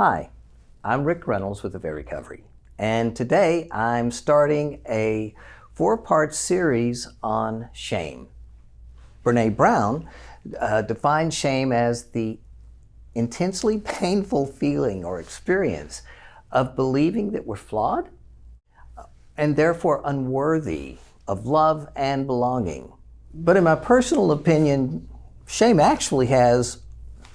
Hi, I'm Rick Reynolds with Very Recovery, and today I'm starting a 4-part series on shame. Brene Brown defines shame as the intensely painful feeling or experience of believing that we're flawed and therefore unworthy of love and belonging. But in my personal opinion, shame actually has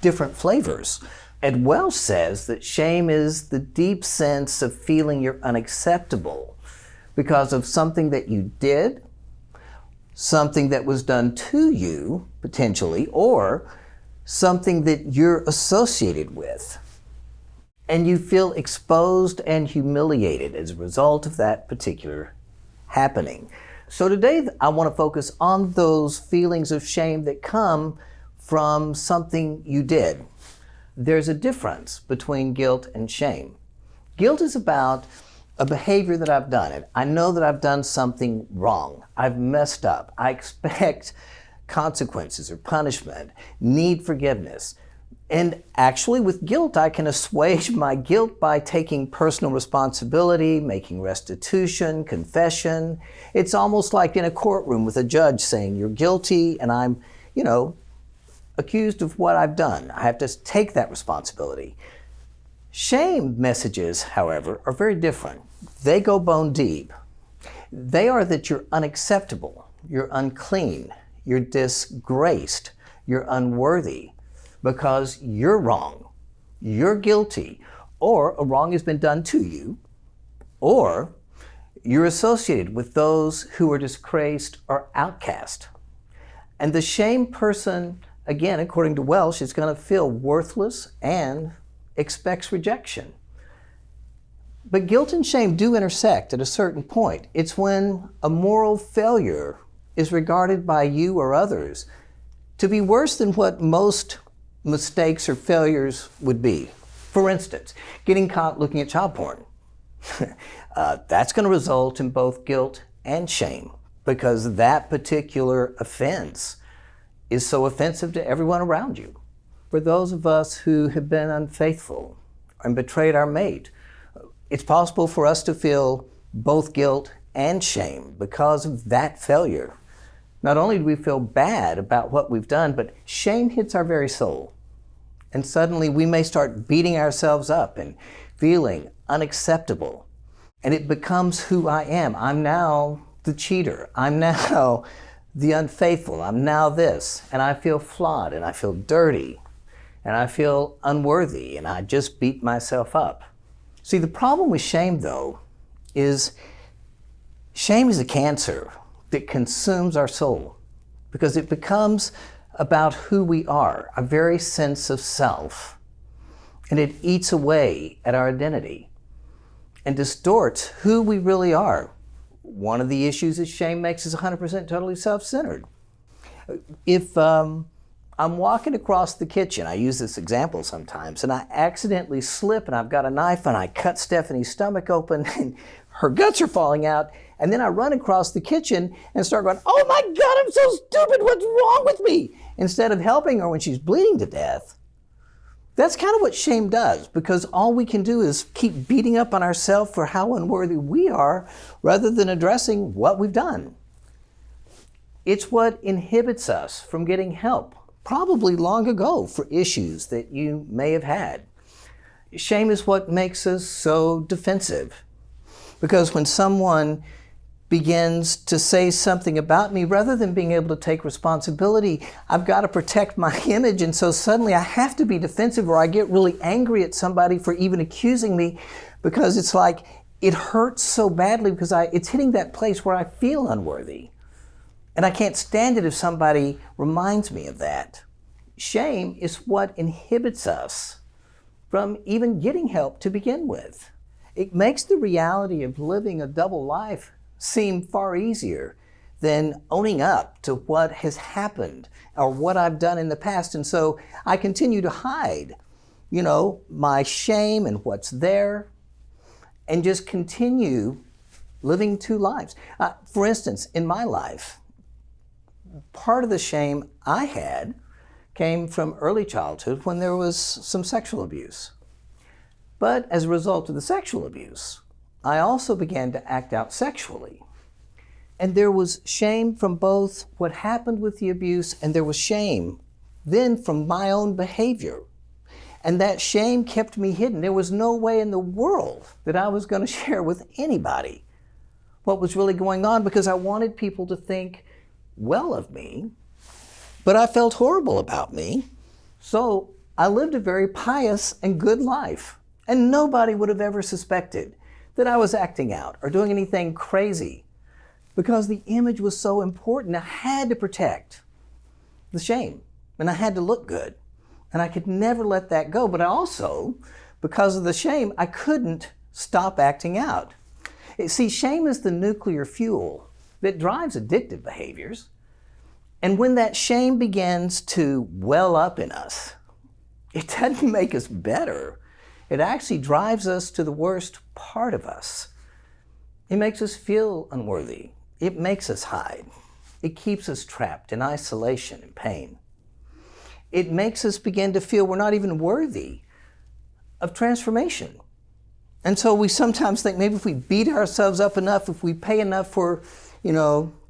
different flavors. Ed Welch says that shame is the deep sense of feeling you're unacceptable because of something that you did, something that was done to you, potentially, or something that you're associated with. And you feel exposed and humiliated as a result of that particular happening. So today I want to focus on those feelings of shame that come from something you did. There's a difference between guilt and shame. Guilt is about a behavior that I've done. I know that I've done something wrong. I've messed up. I expect consequences or punishment, need forgiveness. And actually with guilt, I can assuage my guilt by taking personal responsibility, making restitution, confession. It's almost like in a courtroom with a judge saying, you're guilty and I'm, accused of what I've done. I have to take that responsibility. Shame messages, however, are very different. They go bone deep. They are that you're unacceptable, you're unclean, you're disgraced, you're unworthy because you're wrong, you're guilty, or a wrong has been done to you, or you're associated with those who are disgraced or outcast. And the shame person, again, according to Welch, is going to feel worthless and expects rejection. But guilt and shame do intersect at a certain point. It's when a moral failure is regarded by you or others to be worse than what most mistakes or failures would be. For instance, getting caught looking at child porn. That's going to result in both guilt and shame because that particular offense is so offensive to everyone around you. For those of us who have been unfaithful and betrayed our mate, it's possible for us to feel both guilt and shame because of that failure. Not only do we feel bad about what we've done, but shame hits our very soul. And suddenly we may start beating ourselves up and feeling unacceptable. And it becomes who I am. I'm now the cheater. I'm now the unfaithful. I'm now this. And I feel flawed and I feel dirty and I feel unworthy and I just beat myself up. See, the problem with shame, though, is shame is a cancer that consumes our soul because it becomes about who we are, our very sense of self. And it eats away at our identity and distorts who we really are. One of the issues that shame makes us 100% totally self-centered. If I'm walking across the kitchen, I use this example sometimes, and I accidentally slip and I've got a knife and I cut Stephanie's stomach open and her guts are falling out, and then I run across the kitchen and start going, oh my God, I'm so stupid, what's wrong with me? Instead of helping her when she's bleeding to death. That's kind of what shame does, because all we can do is keep beating up on ourselves for how unworthy we are rather than addressing what we've done. It's what inhibits us from getting help, probably long ago, for issues that you may have had. Shame is what makes us so defensive, because when someone begins to say something about me, rather than being able to take responsibility, I've got to protect my image, and so suddenly I have to be defensive, or I get really angry at somebody for even accusing me, because it's like it hurts so badly because it's hitting that place where I feel unworthy. And I can't stand it if somebody reminds me of that. Shame is what inhibits us from even getting help to begin with. It makes the reality of living a double life seem far easier than owning up to what has happened or what I've done in the past. And so I continue to hide, my shame and what's there, and just continue living two lives. For instance, in my life, part of the shame I had came from early childhood when there was some sexual abuse. But as a result of the sexual abuse, I also began to act out sexually. And there was shame from both what happened with the abuse, and there was shame then from my own behavior. And that shame kept me hidden. There was no way in the world that I was going to share with anybody what was really going on, because I wanted people to think well of me, but I felt horrible about me. So I lived a very pious and good life, and nobody would have ever suspected that I was acting out or doing anything crazy, because the image was so important. I had to protect the shame, and I had to look good, and I could never let that go. But I also, because of the shame, I couldn't stop acting out. See, shame is the nuclear fuel that drives addictive behaviors. And when that shame begins to well up in us, it doesn't make us better. It actually drives us to the worst part of us. It makes us feel unworthy. It makes us hide. It keeps us trapped in isolation and pain. It makes us begin to feel we're not even worthy of transformation. And so we sometimes think maybe if we beat ourselves up enough, if we pay enough for,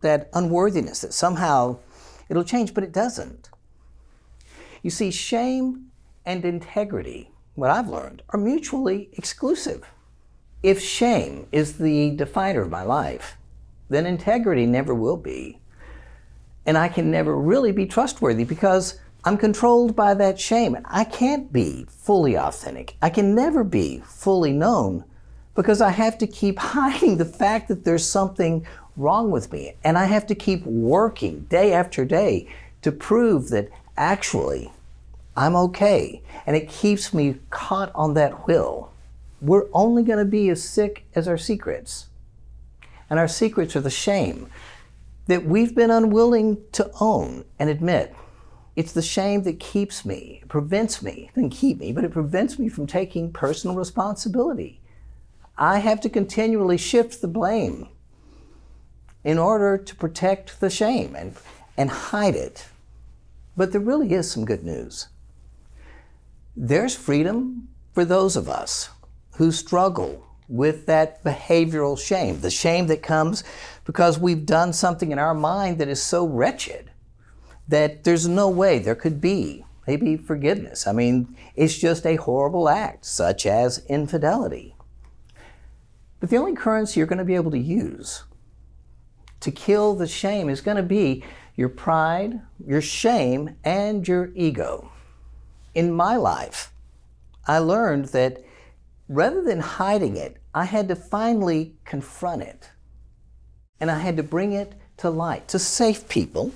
that unworthiness, that somehow it'll change, but it doesn't. You see, shame and integrity, what I've learned, are mutually exclusive. If shame is the definer of my life, then integrity never will be. And I can never really be trustworthy because I'm controlled by that shame. I can't be fully authentic. I can never be fully known because I have to keep hiding the fact that there's something wrong with me. And I have to keep working day after day to prove that actually I'm okay. And it keeps me caught on that wheel. We're only going to be as sick as our secrets. And our secrets are the shame that we've been unwilling to own and admit. It's the shame that keeps me, prevents me, doesn't keep me, but it prevents me from taking personal responsibility. I have to continually shift the blame in order to protect the shame and hide it. But there really is some good news. There's freedom for those of us who struggle with that behavioral shame, the shame that comes because we've done something in our mind that is so wretched that there's no way there could be maybe forgiveness. I mean, it's just a horrible act, such as infidelity. But the only currency you're going to be able to use to kill the shame is going to be your pride, your shame, and your ego. In my life, I learned that rather than hiding it, I had to finally confront it. And I had to bring it to light, to save people.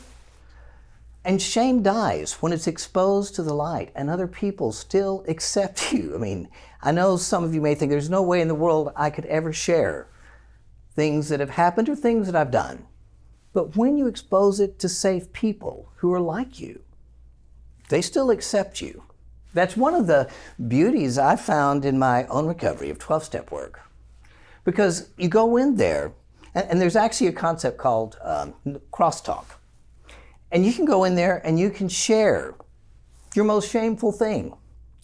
And shame dies when it's exposed to the light and other people still accept you. I mean, I know some of you may think there's no way in the world I could ever share things that have happened or things that I've done. But when you expose it to safe people who are like you, they still accept you. That's one of the beauties I found in my own recovery of 12-step work. Because you go in there, and there's actually a concept called crosstalk. And you can go in there and you can share your most shameful thing.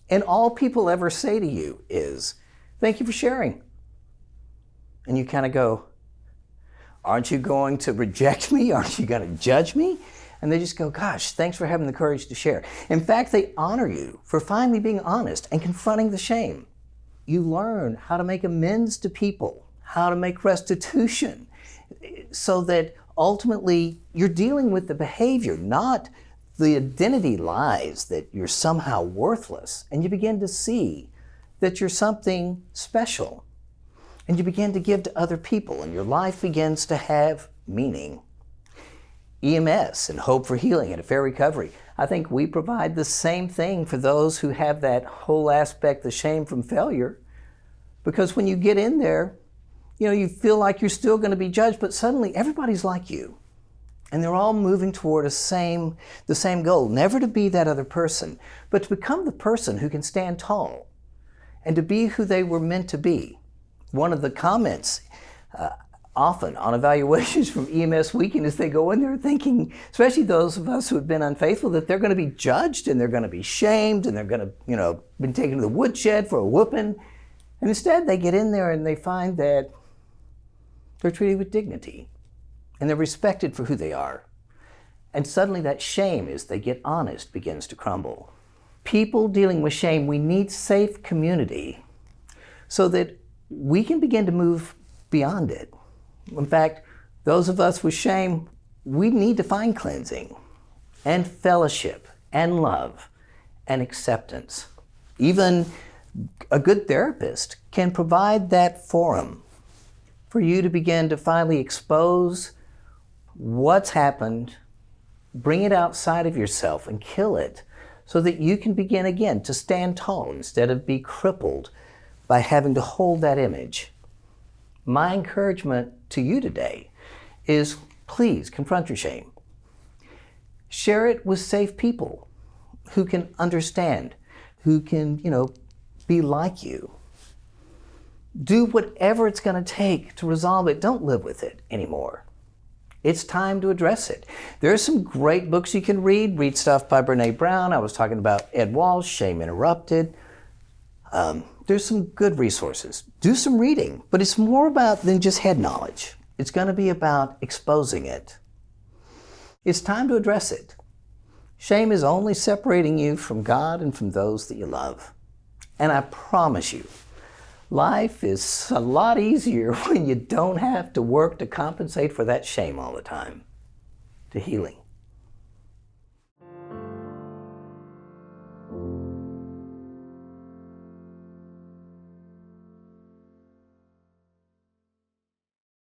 And all people ever say to you is, "Thank you for sharing." And you kind of go, "Aren't you going to reject me? Aren't you going to judge me?" And they just go, "Gosh, thanks for having the courage to share." In fact, they honor you for finally being honest and confronting the shame. You learn how to make amends to people, how to make restitution, so that ultimately you're dealing with the behavior, not the identity lies that you're somehow worthless. And you begin to see that you're something special. And you begin to give to other people, and your life begins to have meaning. EMS and Hope for Healing and Fair Recovery, I think we provide the same thing for those who have that whole aspect, the shame from failure. Because when you get in there, you feel like you're still going to be judged, but suddenly everybody's like you. And they're all moving toward the same goal, never to be that other person, but to become the person who can stand tall and to be who they were meant to be. One of the comments often on evaluations from EMS Weekend is they go in there thinking, especially those of us who have been unfaithful, that they're going to be judged and they're going to be shamed and they're going to, been taken to the woodshed for a whooping. And instead, they get in there and they find that they're treated with dignity and they're respected for who they are. And suddenly that shame, as they get honest, begins to crumble. People dealing with shame, we need safe community so that we can begin to move beyond it. In fact, those of us with shame, we need to find cleansing and fellowship and love and acceptance. Even a good therapist can provide that forum for you to begin to finally expose what's happened, bring it outside of yourself and kill it so that you can begin again to stand tall instead of be crippled by having to hold that image. My encouragement to you today is please confront your shame. Share it with safe people who can understand, who can, be like you. Do whatever it's going to take to resolve it. Don't live with it anymore. It's time to address it. There are some great books you can read. Read stuff by Brene Brown. I was talking about Ed Walsh, Shame Interrupted. There's some good resources. Do some reading, but it's more about than just head knowledge. It's going to be about exposing it. It's time to address it. Shame is only separating you from God and from those that you love. And I promise you, life is a lot easier when you don't have to work to compensate for that shame all the time. To healing.